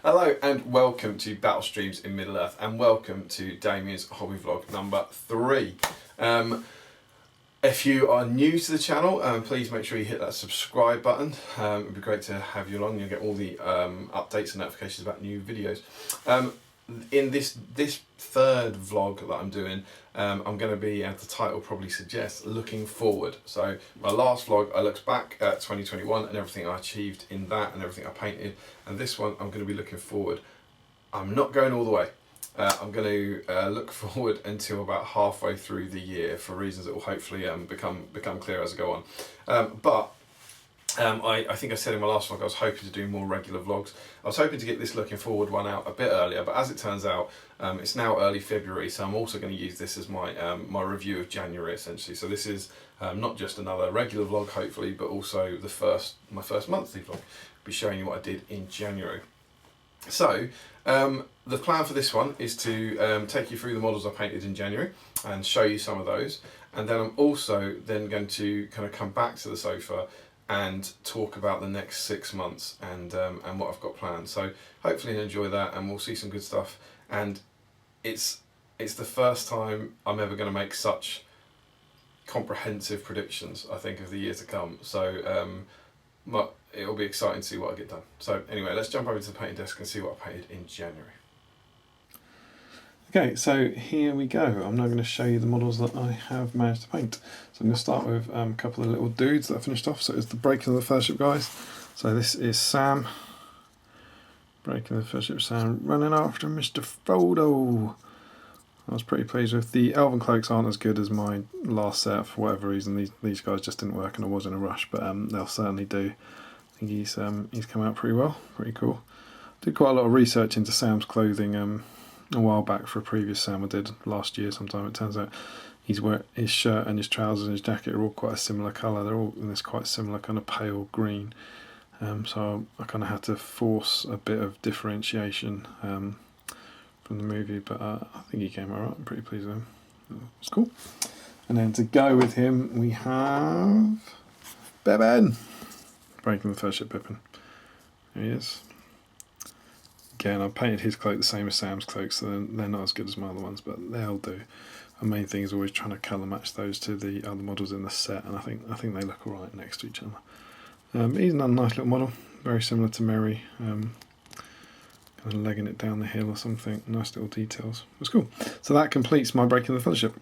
Hello and welcome to Battle Streams in Middle Earth, and welcome to Damian's hobby vlog number 3. If you are new to the channel, please make sure you hit that subscribe button. It would be great to have you along. You'll get all the updates and notifications about new videos. In this third vlog that I'm doing, I'm going to be, as the title probably suggests, looking forward. So my last vlog, I looked back at 2021 and everything I achieved in that and everything I painted. And this one, I'm going to be looking forward. I'm not going all the way. I'm going to look forward until about halfway through the year for reasons that will hopefully become clear as I go on. I think I said in my last vlog I was hoping to do more regular vlogs. I was hoping to get this looking forward one out a bit earlier, but as it turns out, it's now early February, so I'm also going to use this as my my review of January essentially. So this is not just another regular vlog hopefully, but also my first monthly vlog. I'll be showing you what I did in January. So the plan for this one is to take you through the models I painted in January and show you some of those, and then I'm also then going to kind of come back to the sofa and talk about the next 6 months and what I've got planned. So hopefully you enjoy that, and we'll see some good stuff. And it's the first time I'm ever going to make such comprehensive predictions, I think, of the year to come. So it'll be exciting to see what I get done. So anyway, let's jump over to the painting desk and see what I painted in January. Okay, so here we go. I'm now going to show you the models that I have managed to paint. So I'm going to start with a couple of little dudes that I finished off. So it's the Breaking of the Fellowship guys. So this is Sam. Breaking of the Fellowship Sam running after Mr. Frodo. I was pretty pleased with. The Elven Cloaks aren't as good as my last set for whatever reason. These guys just didn't work and I was in a rush, but they'll certainly do. I think he's come out pretty well. Pretty cool. Did quite a lot of research into Sam's clothing a while back for a previous Sam I did last year sometime. It turns out his shirt and his trousers and his jacket are all quite a similar colour. They're all in this quite similar kind of pale green. So I kind of had to force a bit of differentiation from the movie, but I think he came alright. I'm pretty pleased with him. It's cool. And then to go with him we have Pippin. Breaking the Fellowship Pippin. There he is. Again, I painted his cloak the same as Sam's cloak, so they're not as good as my other ones, but they'll do. The main thing is always trying to colour match those to the other models in the set, and I think they look alright next to each other. He's another nice little model, very similar to Mary, kind of legging it down the hill or something. Nice little details. It's cool. So that completes my Breaking the Fellowship.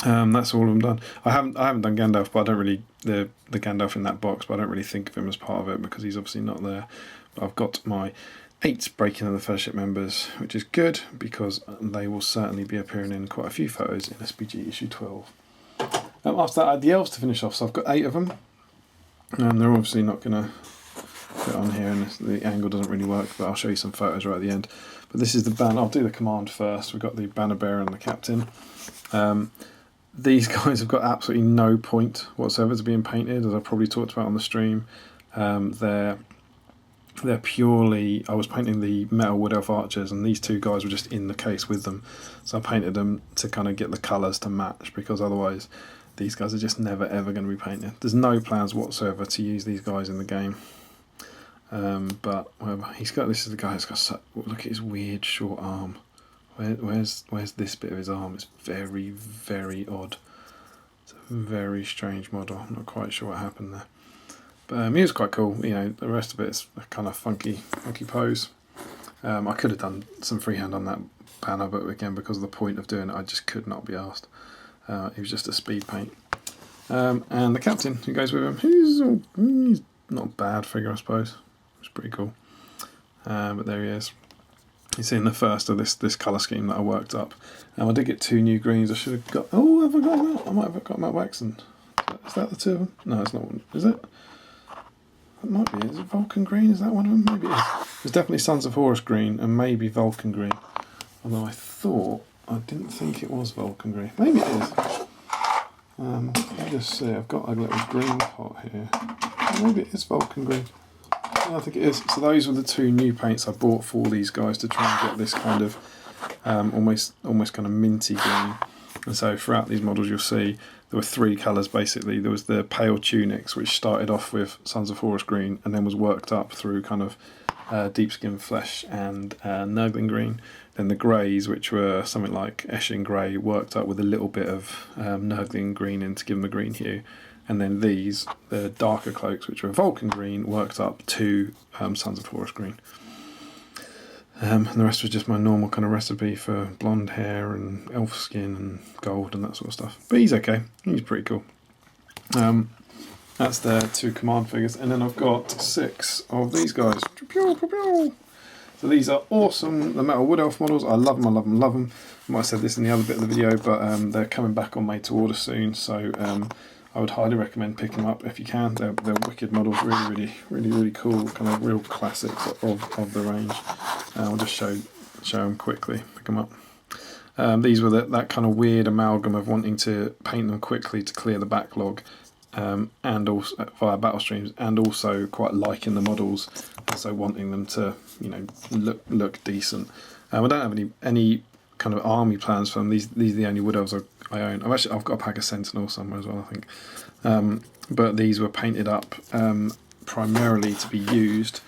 That's all I'm done. I haven't done Gandalf, but I don't really the Gandalf in that box, but I don't really think of him as part of it because he's obviously not there. But I've got my 8 Breaking of the Fellowship members, which is good because they will certainly be appearing in quite a few photos in SBG issue 12. After that, I had the elves to finish off, so I've got 8 of them. They're obviously not going to fit on here, and the angle doesn't really work, but I'll show you some photos right at the end. But this is the banner. I'll do the command first. We've got the banner bearer and the captain. These guys have got absolutely no point whatsoever to being painted, as I probably talked about on the stream. They're purely, I was painting the metal wood elf archers and these 2 guys were just in the case with them, so I painted them to kind of get the colours to match, because otherwise these guys are just never ever going to be painted. There's no plans whatsoever to use these guys in the game, but whatever. This is the guy who's got look at his weird short arm. Where's this bit of his arm? It's very, very odd. It's a very strange model. I'm not quite sure what happened there. But he was quite cool. You know, the rest of it is a kind of funky pose. I could have done some freehand on that banner, but again, because of the point of doing it, I just could not be asked. It was just a speed paint. And the captain who goes with him, he's not a bad figure, I suppose. It's pretty cool. But there he is. He's in the first of this colour scheme that I worked up. I did get 2 new greens. I should have got. Oh, have I got them out? I might have got them out by accident. Is that the 2 of them? No, it's not one. Is it? That might be. Is it Vulcan Green? Is that one of them? Maybe it is. There's definitely Sons of Horus Green and maybe Vulcan Green. Although I didn't think it was Vulcan Green. Maybe it is. Let me just see. I've got a little green pot here. Maybe it is Vulcan Green. I think it is. So those were the 2 new paints I bought for these guys to try and get this kind of almost kind of minty green. And so throughout these models you'll see there were 3 colours basically. There was the pale tunics, which started off with Sons of Horus Green and then was worked up through kind of deep skin flesh and Nurgling green. Then the greys, which were something like Eshin grey, worked up with a little bit of Nurgling green in to give them a green hue. And then these, the darker cloaks, which were Vulcan green, worked up to Sons of Horus green. And the rest was just my normal kind of recipe for blonde hair and elf skin and gold and that sort of stuff. But he's okay. He's pretty cool. That's the 2 command figures. And then I've got 6 of these guys. So these are awesome, the metal wood elf models. I love them, I love them, love them. I might have said this in the other bit of the video, but they're coming back on made to order soon. So I would highly recommend picking them up if you can. They're wicked models, really cool, kind of real classics of the range. I'll just show them quickly, pick them up. These were that kind of weird amalgam of wanting to paint them quickly to clear the backlog, and also via battle streams, and also quite liking the models, and so wanting them to, you know, look decent. I don't have any kind of army plans for them. These are the only wood elves I own. I've got a pack of Sentinel somewhere as well, I think. But these were painted up primarily to be used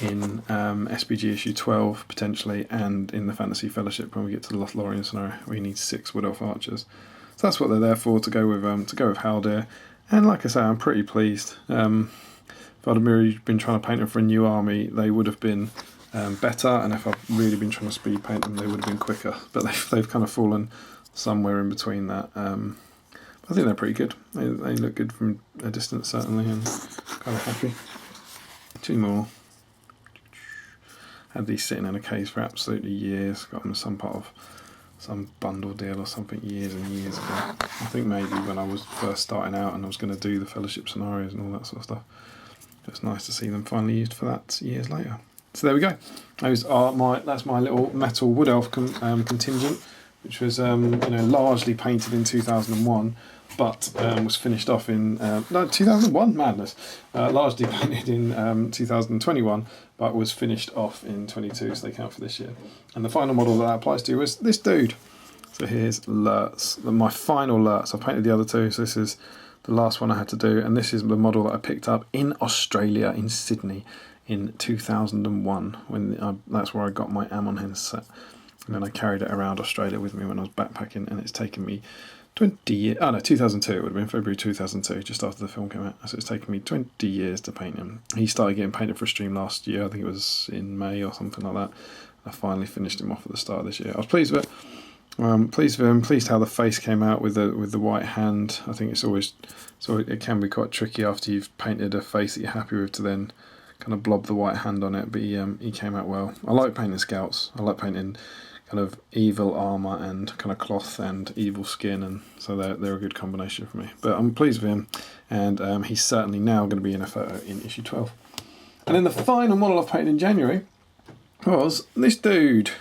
in SBG issue 12 potentially, and in the Fantasy Fellowship when we get to the Lothlorien scenario. We need 6 wood elf archers, so that's what they're there for, to go with Haldir. And like I say, I'm pretty pleased. If I'd really been trying to paint them for a new army, they would have been better, and if I've really been trying to speed paint them, they would have been quicker. But they've kind of fallen somewhere in between that. I think they're pretty good. They look good from a distance, certainly, and kind of happy. 2 more. Had these sitting in a case for absolutely years. Got them as some part of some bundle deal or something years and years ago. I think maybe when I was first starting out and I was going to do the Fellowship scenarios and all that sort of stuff. It's nice to see them finally used for that years later. So there we go. That's my little metal wood elf contingent, which was largely painted in 2001, but was finished off in 2001, madness. Largely painted in 2021, but was finished off in 22, so they count for this year. And the final model that applies to was this dude. So here's Lurtz, my final Lurtz. I've painted the other 2, so this is the last one I had to do, and this is the model that I picked up in Australia, in Sydney, in 2001. That's where I got my Amon Hen set. And then I carried it around Australia with me when I was backpacking, and it's taken me 20 years. Oh no, 2002, it would have been February 2002, just after the film came out. So it's taken me 20 years to paint him. He started getting painted for a stream last year, I think it was in May or something like that. I finally finished him off at the start of this year. I was pleased with it. Pleased with him, pleased how the face came out with the white hand. I think it can be quite tricky after you've painted a face that you're happy with to then kind of blob the white hand on it, but he came out well. I like painting scouts. I like painting kind of evil armour and kind of cloth and evil skin, and so they're a good combination for me. But I'm pleased with him, and he's certainly now going to be in a photo in issue 12. And then the final model I've painted in January was this dude,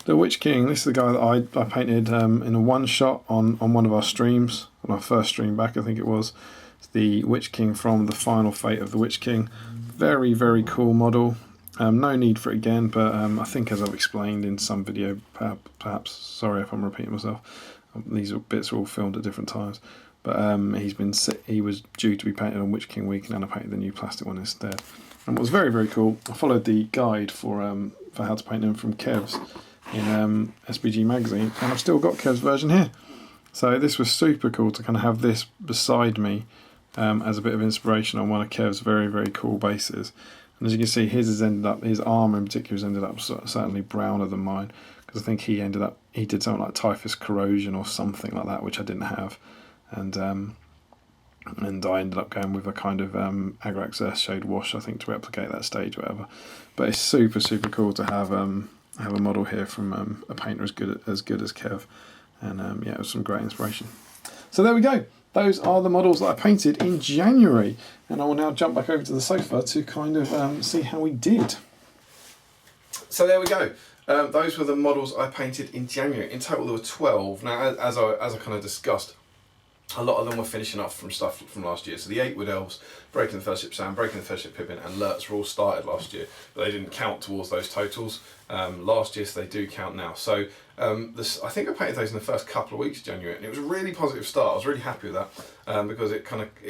the Witch King. This is the guy that I painted in a one-shot on one of our streams, on our first stream back, I think it was. It's the Witch King from the Final Fate of the Witch King. Very, very cool model. No need for it again, but I think, as I've explained in some video, perhaps, sorry if I'm repeating myself, these bits are all filmed at different times, but he was due to be painted on Witch King Week, and then I painted the new plastic one instead. And what was very, very cool, I followed the guide for how to paint them from Kev's in SBG magazine, and I've still got Kev's version here. So this was super cool to kind of have this beside me as a bit of inspiration on one of Kev's very, very cool bases. And as you can see, his armour in particular has ended up certainly browner than mine, because I think he did something like typhus corrosion or something like that, which I didn't have, and I ended up going with a kind of Agrax Earthshade wash, I think, to replicate that stage or whatever. But it's super, super cool to have a model here from a painter as good as Kev, and it was some great inspiration. So there we go. Those are the models that I painted in January, and I will now jump back over to the sofa to kind of see how we did. So there we go. Those were the models I painted in January. In total there were 12. Now, as I kind of discussed, a lot of them were finishing up from stuff from last year. So the 8 Wood Elves, Breaking the Fellowship Sam, Breaking the Fellowship Pippin and Lurtz were all started last year, but they didn't count towards those totals last year, so they do count now. So I think I painted those in the first couple of weeks of January, and it was a really positive start. I was really happy with that because it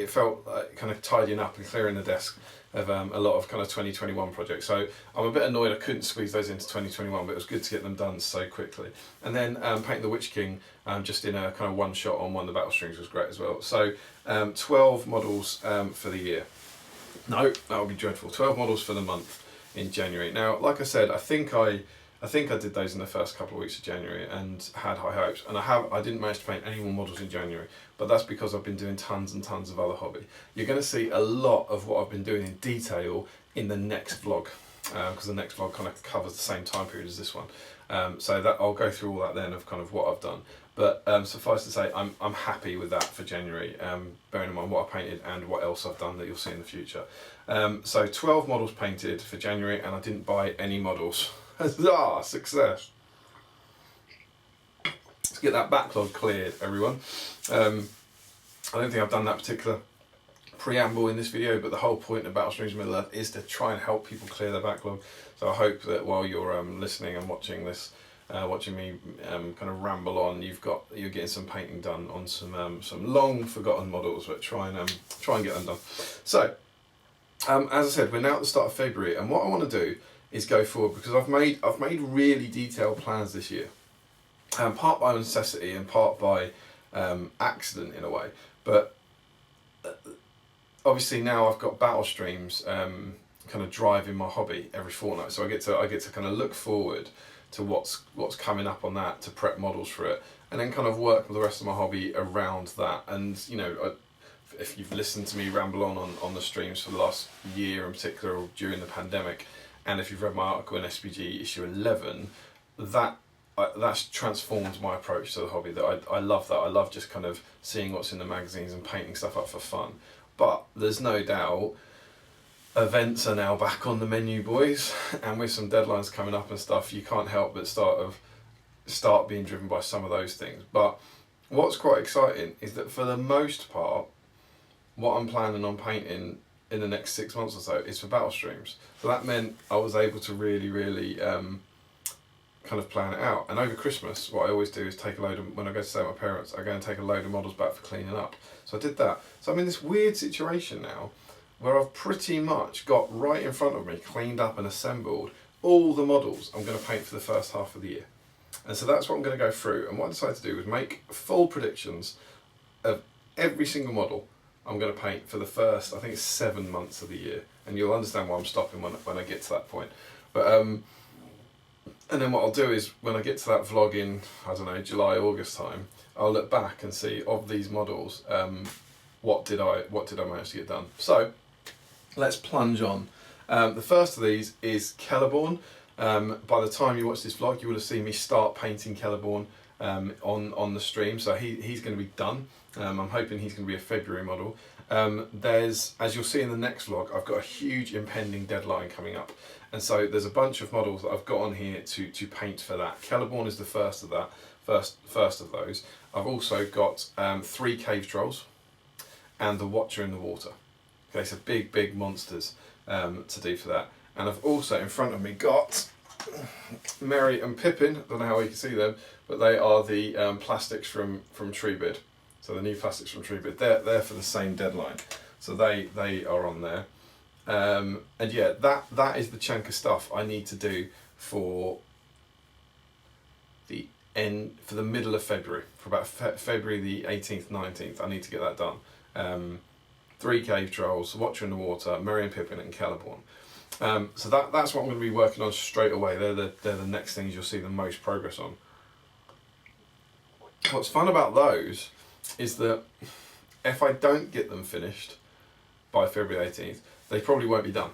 felt kind of tidying up and clearing the desk of a lot of kind of 2021 projects. So I'm a bit annoyed I couldn't squeeze those into 2021, but it was good to get them done so quickly. And then painting the Witch King just in a kind of one shot on one of the battle streams was great as well. So 12 models for the year. No, that would be dreadful. 12 models for the month in January. Now, like I said, I think I did those in the first couple of weeks of January and had high hopes. And I didn't manage to paint any more models in January, but that's because I've been doing tons and tons of other hobby. You're going to see a lot of what I've been doing in detail in the next vlog, because the next vlog kind of covers the same time period as this one. So that I'll go through all that then of kind of what I've done. But suffice to say, I'm happy with that for January, bearing in mind what I painted and what else I've done that you'll see in the future. So 12 models painted for January, and I didn't buy any models. Huzzah! Success! Let's get that backlog cleared, everyone. I don't think I've done that particular preamble in this video, but the whole point of Battle Streams of Middle-earth is to try and help people clear their backlog. So I hope that while you're listening and watching this, watching me kind of ramble on, you're getting some painting done on some long forgotten models, but try and get them done. So as I said, we're now at the start of February, and what I want to do is go forward, because I've made really detailed plans this year, part by necessity and part by accident in a way. But obviously now I've got battle streams kind of driving my hobby every fortnight, so I get to kind of look forward to what's coming up on that, to prep models for it, and then kind of work with the rest of my hobby around that. And you know, if you've listened to me ramble on the streams for the last year in particular, or during the pandemic, and if you've read my article in SPG issue 11, that's transformed my approach to the hobby. That I love that. I love just kind of seeing what's in the magazines and painting stuff up for fun. But there's no doubt events are now back on the menu, boys, and with some deadlines coming up and stuff, you can't help but start being driven by some of those things. But what's quite exciting is that for the most part, what I'm planning on painting in the next 6 months or so is for battle streams. So that meant I was able to really kind of plan it out. And over Christmas, what I always do is take a load of, when I go to stay with my parents, I go and take a load of models back for cleaning up. So I did that. So I'm in this weird situation now where I've pretty much got right in front of me, cleaned up and assembled, all the models I'm going to paint for the first half of the year. And so that's what I'm going to go through. And what I decided to do was make full predictions of every single model I'm going to paint for the first, I think it's 7 months of the year. And you'll understand why I'm stopping when I get to that point. But and then what I'll do is, when I get to that vlog in, I don't know, July, August time, I'll look back and see, of these models, what did I manage to get done. So let's plunge on. The first of these is Celeborn. By the time you watch this vlog, you will have seen me start painting Celeborn on the stream, so he's going to be done. I'm hoping he's going to be a February model. As you'll see in the next vlog, I've got a huge impending deadline coming up, and so there's a bunch of models that I've got on here to paint for that. Celeborn is the first of that, first of those. I've also got 3 cave trolls and the Watcher in the Water. Okay, so big monsters to do for that. And I've also in front of me got Merry and Pippin. I don't know how you can see them, but they are the plastics from Treebid. So the new plastics from Treebid. They're for the same deadline. So they are on there. And yeah, that is the chunk of stuff I need to do for the middle of February, for about February the 18th, 19th. I need to get that done. 3 cave trolls, Watcher in the Water, Merry and Pippin, and Celeborn. So that's what I'm going to be working on straight away. They're the next things you'll see the most progress on. What's fun about those is that if I don't get them finished by February 18th, they probably won't be done.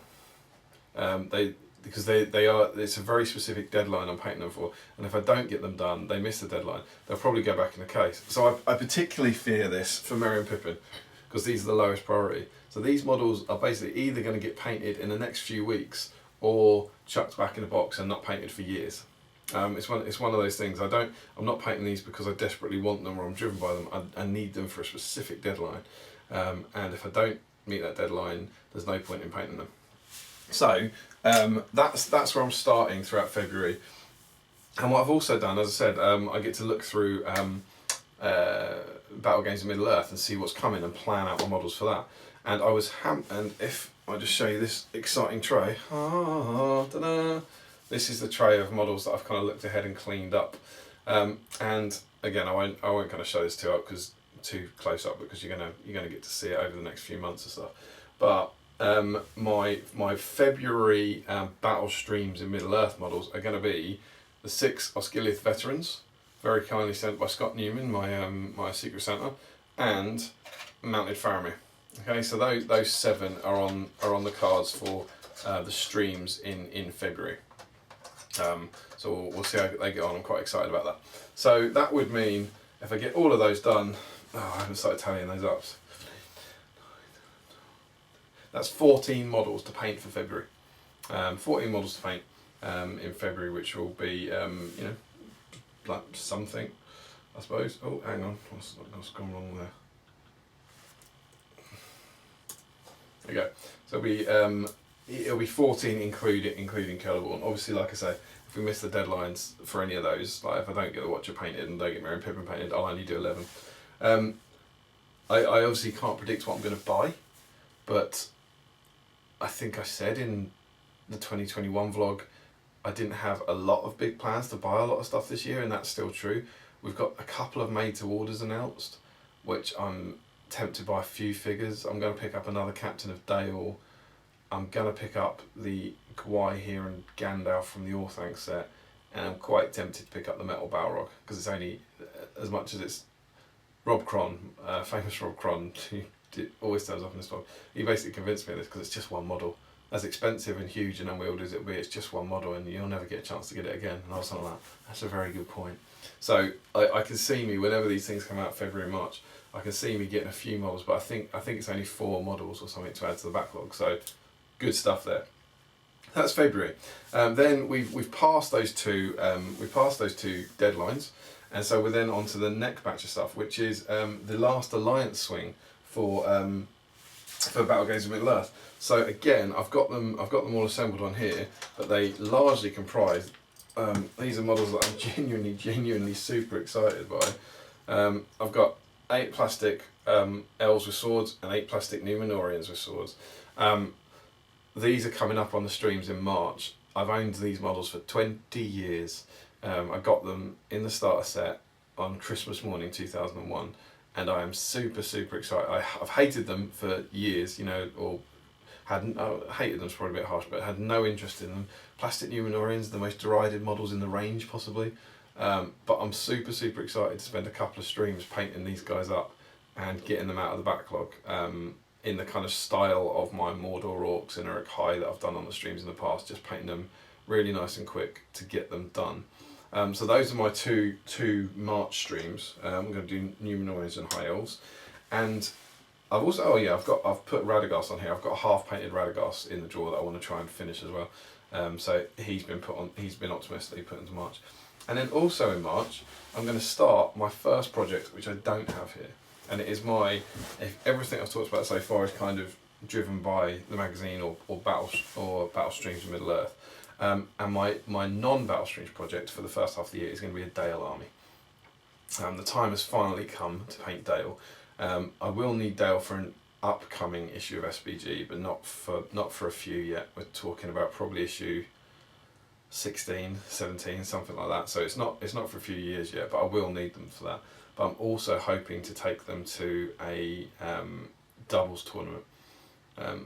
Because it's a very specific deadline I'm painting them for, and if I don't get them done, they miss the deadline, they'll probably go back in the case. So I particularly fear this for Merry and Pippin, because these are the lowest priority. So these models are basically either going to get painted in the next few weeks or chucked back in a box and not painted for years. It's one of those things. I'm not painting these because I desperately want them or I'm driven by them. I need them for a specific deadline, and if I don't meet that deadline, there's no point in painting them. So that's where I'm starting throughout February. And what I've also done, as I said, I get to look through Battle Games of Middle Earth and see what's coming and plan out my models for that. And I was and if I'll just show you this exciting tray. Ta-da. This is the tray of models that I've kind of looked ahead and cleaned up. And again, I won't kind of show this too close up because you're gonna get to see it over the next few months and stuff. But my February battle streams in Middle Earth models are going to be the 6 Osgiliath veterans, very kindly sent by Scott Newman, my Secret Santa, and Mounted Faramir. Okay, so those 7 are on the cards for the streams in February. So we'll see how they get on. I'm quite excited about that. So that would mean if I get all of those done, I haven't started tallying those up. That's 14 models to paint for February. 14 models to paint in February, which will be like something, I suppose. Oh, hang on, what's gone wrong there? There we go. So it'll be 14 including Colourborn. Obviously, like I say, if we miss the deadlines for any of those, like if I don't get the Watcher painted and don't get Merry and Pippin painted, I'll only do 11. I obviously can't predict what I'm going to buy, but I think I said in the 2021 vlog I didn't have a lot of big plans to buy a lot of stuff this year, and that's still true. We've got a couple of made to orders announced, which I'm tempted by a few figures. I'm going to pick up another Captain of Dale. I'm going to pick up the Gwai here and Gandalf from the Orthanc set, and I'm quite tempted to pick up the Metal Balrog because it's only, as much as it's Rob Cron, famous Rob Cron, who always turns up in this vlog, he basically convinced me of this because it's just one model. As expensive and huge and unwieldy as it will be, it's just one model and you'll never get a chance to get it again. And I was like, that's a very good point. So I can see me, whenever these things come out, February, March, I can see me getting a few models, but I think it's only 4 models or something to add to the backlog. So good stuff there. That's February. Then we've passed those two deadlines, and so we're then on to the next batch of stuff, which is the last Alliance swing for Battle Games of Middle Earth. So again, I've got them all assembled on here, but they largely comprise. These are models that I'm genuinely super excited by. I've got 8 plastic elves with swords and 8 plastic Numenorians with swords. These are coming up on the streams in March. I've owned these models for 20 years. I got them in the starter set on Christmas morning 2001, and I am super excited. I've hated them for years, or hated them's probably a bit harsh, but had no interest in them. Plastic Numenorians, the most derided models in the range possibly, but I'm super excited to spend a couple of streams painting these guys up and getting them out of the backlog in the kind of style of my Mordor Orcs and Eric High that I've done on the streams in the past, just painting them really nice and quick to get them done. So those are my two March streams. I'm going to do Numenorians and High Elves, and I've also I've put Radagast on here. I've got a half painted Radagast in the drawer that I want to try and finish as well. So he's been optimistically put into March, and then also in March I'm going to start my first project, which I don't have here, and it is if everything I've talked about so far is kind of driven by the magazine or battle streams in Middle Earth. And my non-battle streams project for the first half of the year is going to be a Dale army. The time has finally come to paint Dale. I will need Dale for an upcoming issue of SBG, but not for a few yet. We're talking about probably issue 16, 17, something like that. So it's not for a few years yet, but I will need them for that. But I'm also hoping to take them to a doubles tournament.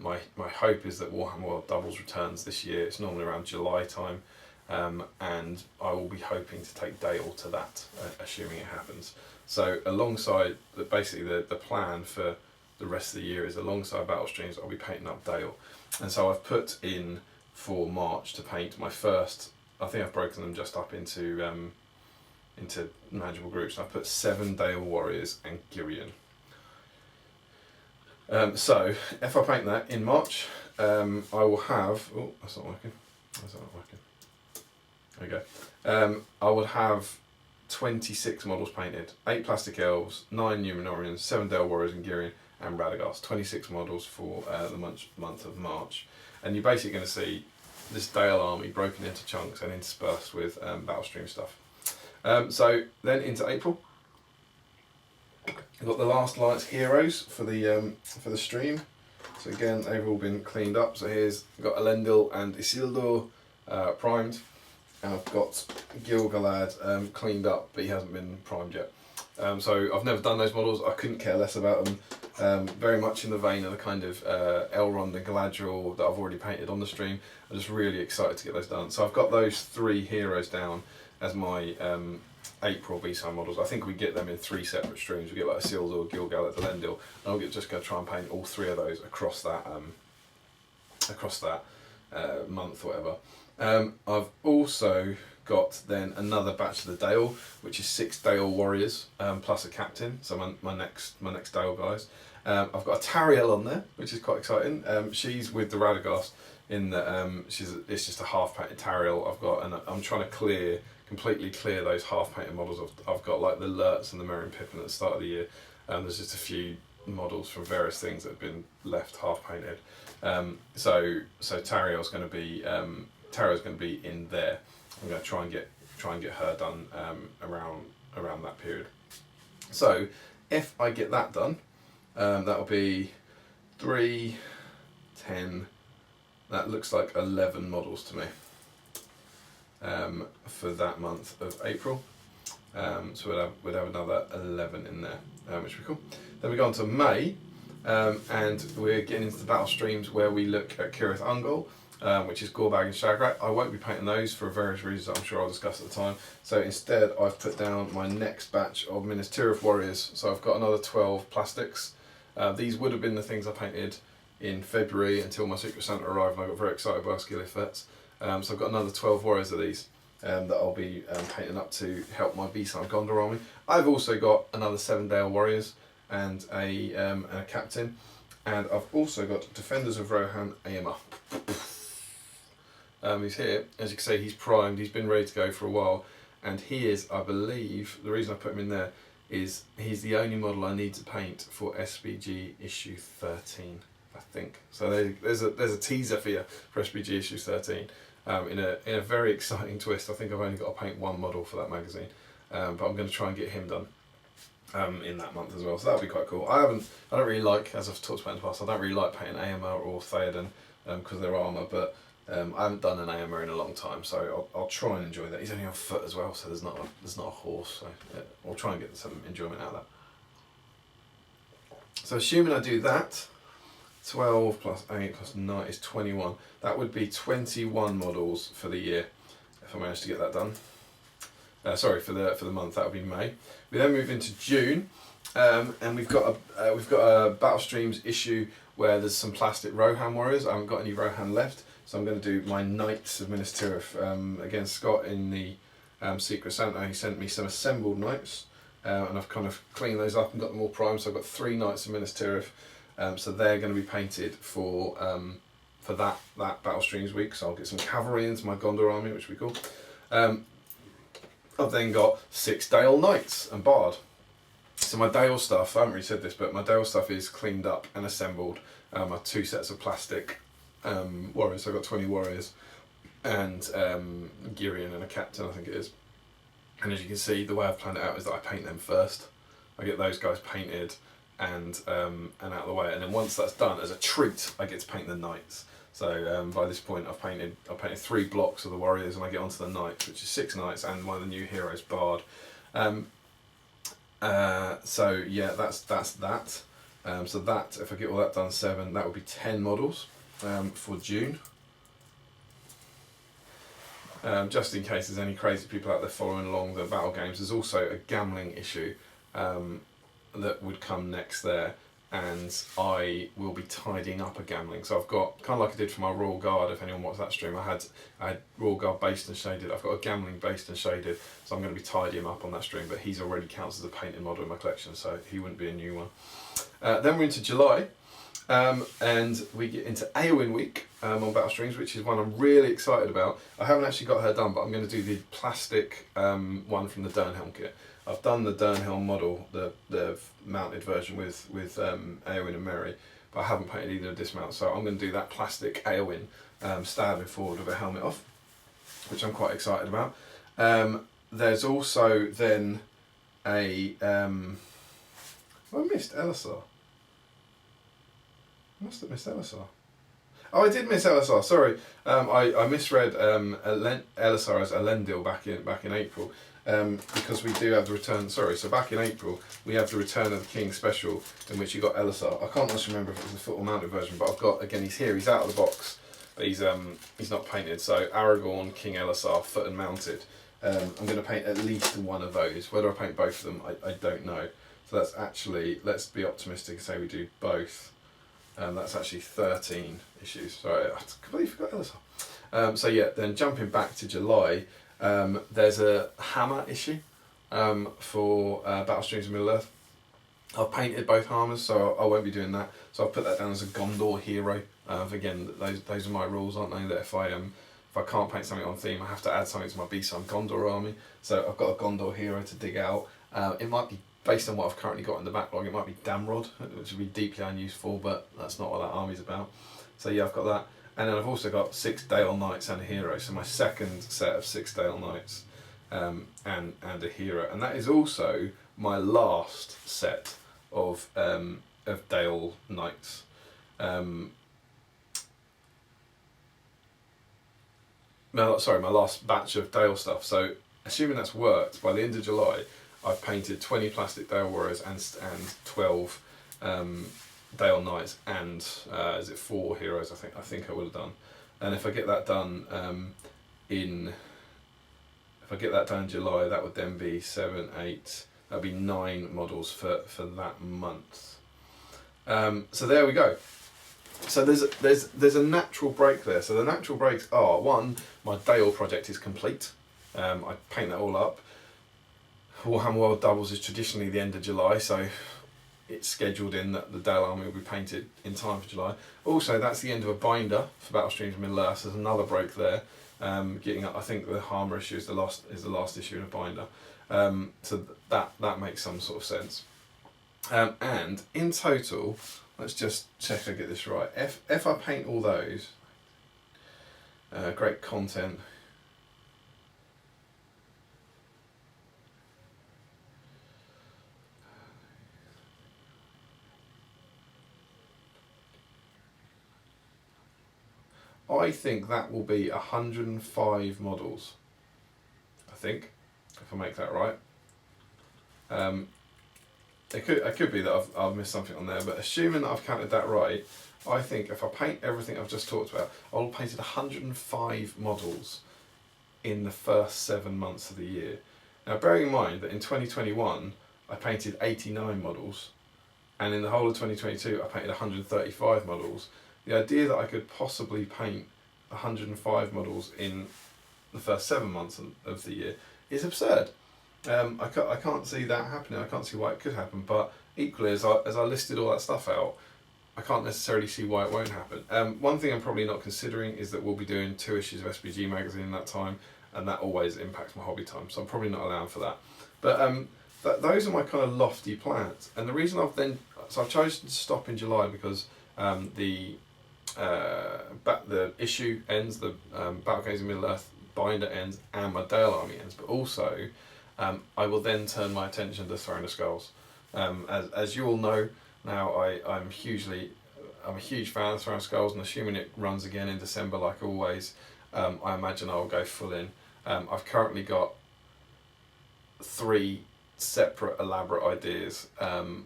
My hope is that Warhammer World Doubles returns this year. It's normally around July time, and I will be hoping to take Dale to that, assuming it happens. So alongside, basically the plan for the rest of the year is alongside battle streams, I'll be painting up Dale. And so I've put in for March to paint my first, I think I've broken them just up into manageable groups. I've put 7 Dale Warriors and Girion. So if I paint that in March, I will have, oh, that's not working. There we go. I will have 26 models painted, 8 plastic elves, 9 Numenorians, 7 Dale Warriors and Girion, and Radagast. 26 models for the month of March. And you're basically going to see this Dale army broken into chunks and interspersed with Battlestream stuff. So then into April, I've got the Last Alliance Heroes for the stream. So again, they've all been cleaned up. So here's got Elendil and Isildur primed, and I've got Gil-galad cleaned up, but he hasn't been primed yet. So I've never done those models. I couldn't care less about them. Very much in the vein of the kind of Elrond and Galadriel that I've already painted on the stream. I'm just really excited to get those done. So I've got those 3 heroes down as my April B-side models. I think we get them in 3 separate streams. We get like Isildur, Gil-galad, Elendil, and I'll just go try and paint all 3 of those across that month or whatever. I've also got then another batch of the Dale, which is 6 Dale warriors plus a captain. So my next Dale guys. I've got a Tariel on there, which is quite exciting. She's with the Radagast in that it's just a half painted Tariel. I've got, and I'm trying to completely clear those half painted models. I've got like the Lurtz and the Merry and Pippin at the start of the year. There's just a few models from various things that have been left half painted. So Tariel's going to be in there. I'm going to try and get her done around that period. So if I get that done, that'll be 3, 10. That looks like 11 models to me for that month of April. So we'd have another 11 in there, which would be cool. Then we go on to May, and we're getting into the battle streams where we look at Cirith Ungol, which is Gorbag and Shagrat. I won't be painting those for various reasons that I'm sure I'll discuss at the time. So instead I've put down my next batch of Minas Tirith warriors. So I've got another 12 plastics. These would have been the things I painted in February until my Secret Santa arrived, and I got very excited by our skill effects. So I've got another 12 warriors of these that I'll be painting up to help my B-side Gondor army. I've also got another 7 Dale warriors and a captain, and I've also got Defenders of Rohan Aemma. He's here, as you can see, he's primed, he's been ready to go for a while, and he is, I believe, the reason I put him in there is he's the only model I need to paint for SBG issue 13, I think. So there's a teaser for you for SBG issue 13. In a very exciting twist. I think I've only got to paint 1 model for that magazine, but I'm going to try and get him done in that month as well. So that'll be quite cool. I don't really like, as I've talked about in the past, I don't really like painting Aemma or Theoden because they're armour, but I haven't done an Aemma in a long time, so I'll try and enjoy that. He's only on foot as well, so there's not a horse, so yeah, I'll try and get some enjoyment out of that. So assuming I do that, 12 plus 8 plus 9 is 21. That would be 21 models for the year, if I manage to get that done. Sorry, for the month, that would be May. We then move into June, and we've got a Battle Streams issue where there's some plastic Rohan warriors. I haven't got any Rohan left, so I'm going to do my Knights of Minas Tirith. Again, Scott in the Secret Santa, he sent me some assembled Knights, and I've kind of cleaned those up and got them all primed. So I've got 3 Knights of Minas Tirith. So they're going to be painted for that Battle Streams week. So I'll get some cavalry into my Gondor army, which will be cool. I've then got 6 Dale Knights and Bard. So my Dale stuff, I haven't really said this, but my Dale stuff is cleaned up and assembled. My 2 sets of plastic warriors. So I've got 20 warriors and Girion and a captain, I think it is. And as you can see, the way I've planned it out is that I paint them first. I get those guys painted and out of the way, and then once that's done, as a treat, I get to paint the Knights. So by this point, I've painted 3 blocks of the warriors, and I get onto the Knights, which is 6 Knights and one of the new heroes, Bard. So yeah, that's that. So that, if I get all that done, 7, that would be 10 models for June. Just in case there's any crazy people out there following along the battle games, there's also a gambling issue that would come next there, and I will be tidying up a gambling. So I've got, kind of like I did for my Royal Guard, if anyone watched that stream, I had Royal Guard based and shaded. I've got a gambling based and shaded, so I'm going to be tidying him up on that stream, but he's already counts as a painted model in my collection, so he wouldn't be a new one. Then we're into July, and we get into Eowyn week on Battle Streams, which is one I'm really excited about. I haven't actually got her done, but I'm going to do the plastic one from the Dernhelm kit. I've done the Dernhelm model, the mounted version with Eowyn and Merry, but I haven't painted either of dismounts, so I'm going to do that plastic Eowyn stabbing forward with a helmet off, which I'm quite excited about. There's also then a... I missed Elisar. I must have missed LSR. Oh, I did miss LSR. Sorry, I misread LSR as Elendil back in April, because we do have the return. Sorry, so back in April we have the Return of the King special in which you got LSR. I can't actually remember if it was the foot or mounted version, but I've got, again, he's here. He's out of the box, but he's not painted. So Aragorn, King LSR, foot and mounted. I'm going to paint at least one of those. Whether I paint both of them, I don't know. So that's actually, let's be optimistic and say we do both. That's actually 13 issues. Sorry, I completely forgot LSR. So yeah, then jumping back to July, there's a Hammer issue for Battle Streams of Middle-earth. I've painted both Hammers, so I won't be doing that. So I'll put that down as a Gondor hero. Again, those are my rules, aren't they? That if I can't paint something on theme, I have to add something to my B-Sun Gondor army. So I've got a Gondor hero to dig out. It might be, based on what I've currently got in the backlog, it might be Damrod, which would be deeply unuseful, but that's not what that army's about. So yeah, I've got that. And then I've also got 6 Dale Knights and a hero, so my second set of 6 Dale Knights and a hero. And that is also my last set of Dale Knights. No, sorry, my last batch of Dale stuff. So assuming that's worked, by the end of July, I've painted 20 plastic Dale Warriors and 12 Dale Knights and is it 4 heroes? I think I would have done. And if I get that done in July, that would then be 7, 8. That'd be 9 models for that month. So there we go. So there's a natural break there. So the natural breaks are, one, my Dale project is complete. I paint that all up. Warhammer World Doubles is traditionally the end of July, so it's scheduled in that the Dale army will be painted in time for July. Also, that's the end of a binder for Battle Streams of Middle-earth. There's another break there. Getting up, I think the Hammer issue is the last issue in a binder. So that makes some sort of sense. And in total, let's just check I get this right. If I paint all those, great content. I think that will be 105 models. I think, if I make that right. It could be that I've missed something on there, but assuming that I've counted that right, I think if I paint everything I've just talked about, I'll have painted 105 models in the first 7 months of the year. Now, bearing in mind that in 2021 I painted 89 models, and in the whole of 2022 I painted 135 models. The idea that I could possibly paint 105 models in the first 7 months of the year is absurd. I can't see that happening. I can't see why it could happen, but equally, as I listed all that stuff out, I can't necessarily see why it won't happen. One thing I'm probably not considering is that we'll be doing 2 issues of SPG magazine in that time, and that always impacts my hobby time, so I'm probably not allowing for that. But those are my kind of lofty plans, and the reason I've chosen to stop in July because the issue ends, the Battle Games of Middle-earth binder ends, and my Dale army ends, but also I will then turn my attention to Throne of Skulls. As you all know now, I'm a huge fan of Throne of Skulls, and assuming it runs again in December like always, I imagine I'll go full in. I've currently got 3 separate elaborate ideas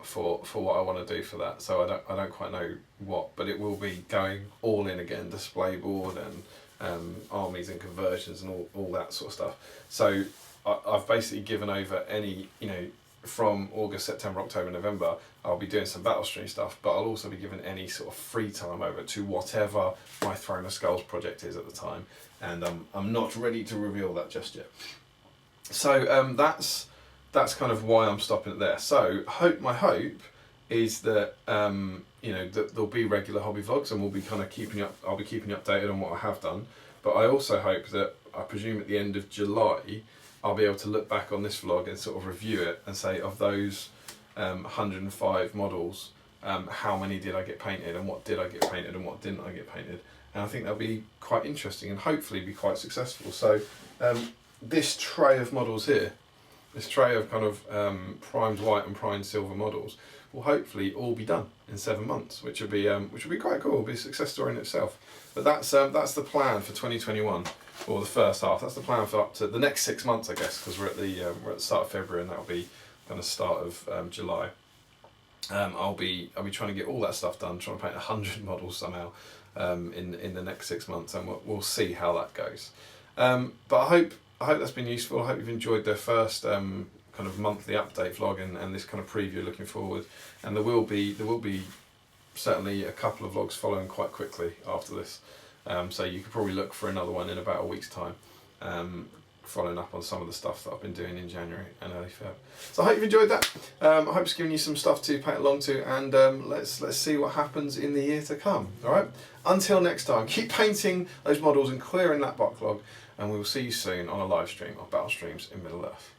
for what I want to do for that, so I don't quite know what, but it will be going all in again, display board and armies and conversions and all that sort of stuff. So I've basically given over any, from August, September, October, November, I'll be doing some battle stream stuff, but I'll also be given any sort of free time over to whatever my Throne of Skulls project is at the time, and I'm not ready to reveal that just yet. So that's kind of why I'm stopping it there. So my hope is that that there'll be regular hobby vlogs, and I'll be keeping you updated on what I have done. But I also hope that, I presume at the end of July, I'll be able to look back on this vlog and sort of review it and say, of those 105 models, how many did I get painted, and what did I get painted, and what didn't I get painted. And I think that'll be quite interesting and hopefully be quite successful. So this tray of models here, this tray of kind of primed white and primed silver models, will hopefully all be done in 7 months, which would be quite cool. It'll be a success story in itself. But that's the plan for 2021, or the first half. That's the plan for up to the next 6 months, I guess, because we're at the start of February, and that'll be kind of start of July. I'll be trying to get all that stuff done, trying to paint 100 models somehow in the next 6 months, and we'll see how that goes. But I hope that's been useful. I hope you've enjoyed the first kind of monthly update vlog and this kind of preview looking forward. And there will be certainly a couple of vlogs following quite quickly after this. So you could probably look for another one in about a week's time, following up on some of the stuff that I've been doing in January and early Feb. So I hope you've enjoyed that. I hope it's given you some stuff to paint along to, and let's see what happens in the year to come. All right. Until next time, keep painting those models and clearing that backlog, and we will see you soon on a live stream of Battle Streams in Middle Earth.